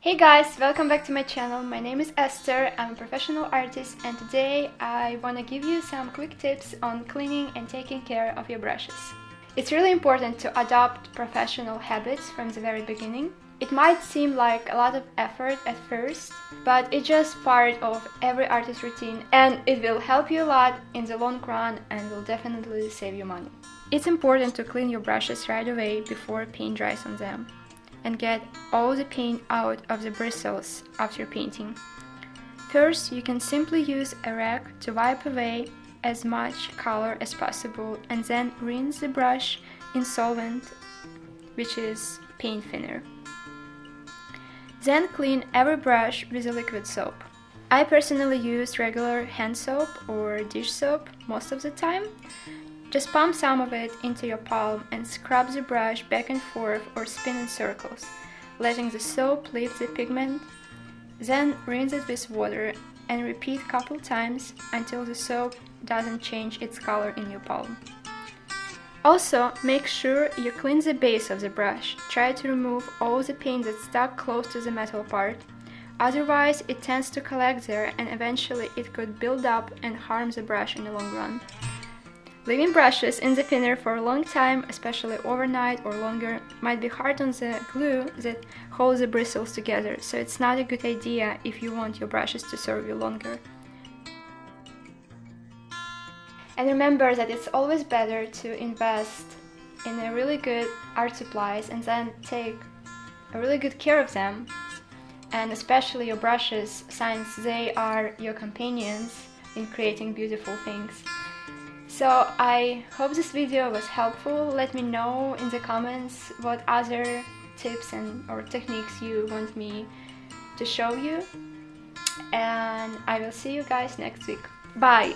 Hey guys, welcome back to my channel. My name is Esther, I'm a professional artist, and today I want to give you some quick tips on cleaning and taking care of your brushes. It's really important to adopt professional habits from the very beginning. It might seem like a lot of effort at first, but it's just part of every artist routine and it will help you a lot in the long run and will definitely save you money. It's important to clean your brushes right away before paint dries on them and get all the paint out of the bristles after painting. First, you can simply use a rag to wipe away as much color as possible and then rinse the brush in solvent, which is paint thinner. Then clean every brush with a liquid soap. I personally use regular hand soap or dish soap most of the time. Just pump some of it into your palm and scrub the brush back and forth or spin in circles, letting the soap leave the pigment. Then rinse it with water and repeat a couple times until the soap doesn't change its color in your palm. Also, make sure you clean the base of the brush. Try to remove all the paint that's stuck close to the metal part. Otherwise, it tends to collect there and eventually it could build up and harm the brush in the long run. Leaving brushes in the thinner for a long time, especially overnight or longer, might be hard on the glue that holds the bristles together, so it's not a good idea if you want your brushes to serve you longer. And remember that it's always better to invest in a really good art supplies and then take a really good care of them, and especially your brushes, since they are your companions in creating beautiful things. So I hope this video was helpful. Let me know in the comments what other tips or techniques you want me to show you, and I will see you guys next week. Bye!